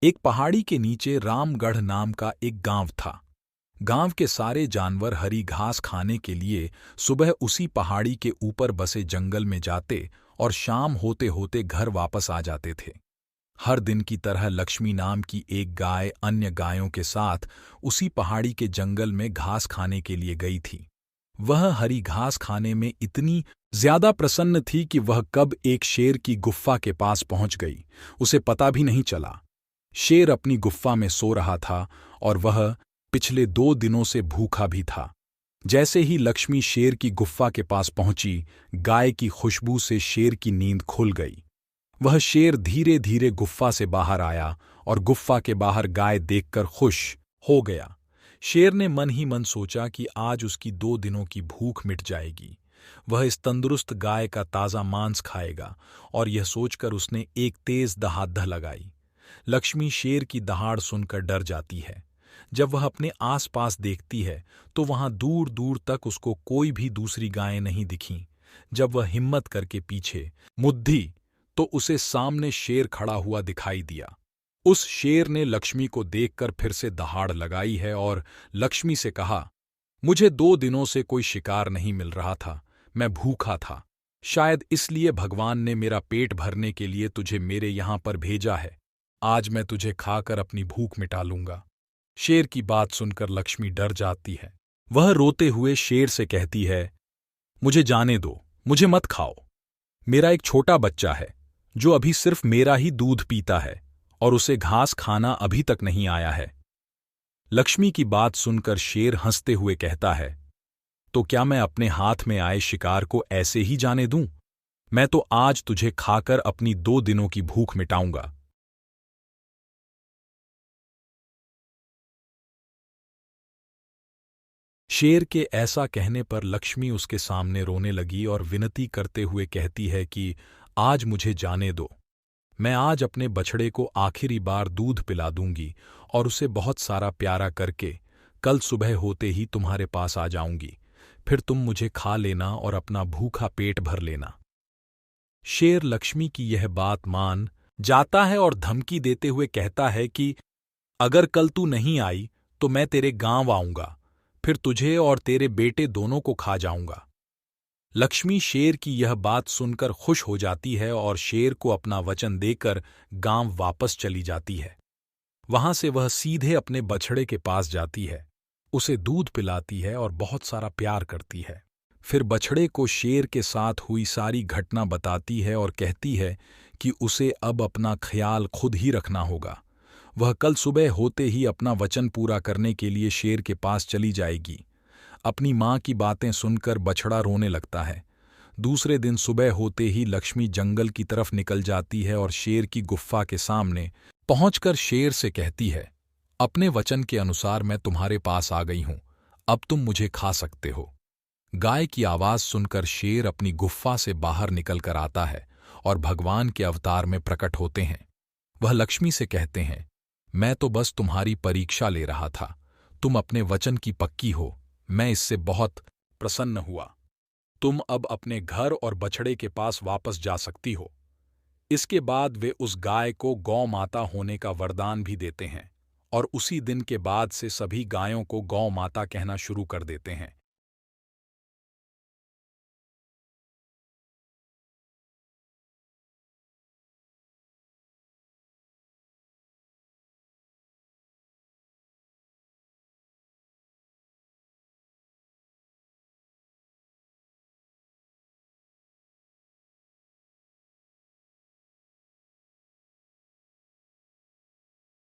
एक पहाड़ी के नीचे रामगढ़ नाम का एक गांव था। गांव के सारे जानवर हरी घास खाने के लिए सुबह उसी पहाड़ी के ऊपर बसे जंगल में जाते और शाम होते होते घर वापस आ जाते थे। हर दिन की तरह लक्ष्मी नाम की एक गाय अन्य गायों के साथ उसी पहाड़ी के जंगल में घास खाने के लिए गई थी। वह हरी घास खाने में इतनी ज्यादा प्रसन्न थी कि वह कब एक शेर की गुफ्फा के पास पहुंच गई, उसे पता भी नहीं चला। शेर अपनी गुफ्फा में सो रहा था और वह पिछले 2 दिनों से भूखा भी था। जैसे ही लक्ष्मी शेर की गुफ्फा के पास पहुंची, गाय की खुशबू से शेर की नींद खुल गई। वह शेर धीरे धीरे गुफ्फा से बाहर आया और गुफ्फा के बाहर गाय देखकर खुश हो गया। शेर ने मन ही मन सोचा कि आज उसकी 2 दिनों की भूख मिट जाएगी। वह इस तंदुरुस्त गाय का ताज़ा मांस खाएगा और यह सोचकर उसने एक तेज दहाड़ लगाई। लक्ष्मी शेर की दहाड़ सुनकर डर जाती है। जब वह अपने आसपास देखती है तो वहां दूर दूर तक उसको कोई भी दूसरी गायें नहीं दिखीं। जब वह हिम्मत करके पीछे मुद्दी तो उसे सामने शेर खड़ा हुआ दिखाई दिया। उस शेर ने लक्ष्मी को देखकर फिर से दहाड़ लगाई है और लक्ष्मी से कहा, मुझे 2 दिनों से कोई शिकार नहीं मिल रहा था, मैं भूखा था। शायद इसलिए भगवान ने मेरा पेट भरने के लिए तुझे मेरे यहां पर भेजा है। आज मैं तुझे खाकर अपनी भूख मिटा लूंगा। शेर की बात सुनकर लक्ष्मी डर जाती है। वह रोते हुए शेर से कहती है, मुझे जाने दो, मुझे मत खाओ। मेरा एक छोटा बच्चा है जो अभी सिर्फ मेरा ही दूध पीता है और उसे घास खाना अभी तक नहीं आया है। लक्ष्मी की बात सुनकर शेर हंसते हुए कहता है, तो क्या मैं अपने हाथ में आए शिकार को ऐसे ही जाने दूं? मैं तो आज तुझे खाकर अपनी 2 दिनों की भूख मिटाऊंगा। शेर के ऐसा कहने पर लक्ष्मी उसके सामने रोने लगी और विनती करते हुए कहती है कि आज मुझे जाने दो। मैं आज अपने बछड़े को आखिरी बार दूध पिला दूंगी और उसे बहुत सारा प्यारा करके कल सुबह होते ही तुम्हारे पास आ जाऊंगी। फिर तुम मुझे खा लेना और अपना भूखा पेट भर लेना। शेर लक्ष्मी की यह बात मान जाता है और धमकी देते हुए कहता है कि अगर कल तू नहीं आई तो मैं तेरे गांव आऊंगा, फिर तुझे और तेरे बेटे दोनों को खा जाऊंगा। लक्ष्मी शेर की यह बात सुनकर खुश हो जाती है और शेर को अपना वचन देकर गांव वापस चली जाती है। वहां से वह सीधे अपने बछड़े के पास जाती है, उसे दूध पिलाती है और बहुत सारा प्यार करती है। फिर बछड़े को शेर के साथ हुई सारी घटना बताती है और कहती है कि उसे अब अपना ख्याल खुद ही रखना होगा। वह कल सुबह होते ही अपना वचन पूरा करने के लिए शेर के पास चली जाएगी। अपनी माँ की बातें सुनकर बछड़ा रोने लगता है। दूसरे दिन सुबह होते ही लक्ष्मी जंगल की तरफ निकल जाती है और शेर की गुफ्फा के सामने पहुंचकर शेर से कहती है, अपने वचन के अनुसार मैं तुम्हारे पास आ गई हूं, अब तुम मुझे खा सकते हो। गाय की आवाज सुनकर शेर अपनी गुफ्फा से बाहर निकल कर आता है और भगवान के अवतार में प्रकट होते हैं। वह लक्ष्मी से कहते हैं, मैं तो बस तुम्हारी परीक्षा ले रहा था, तुम अपने वचन की पक्की हो, मैं इससे बहुत प्रसन्न हुआ। तुम अब अपने घर और बछड़े के पास वापस जा सकती हो। इसके बाद वे उस गाय को गौ माता होने का वरदान भी देते हैं और उसी दिन के बाद से सभी गायों को गौ माता कहना शुरू कर देते हैं।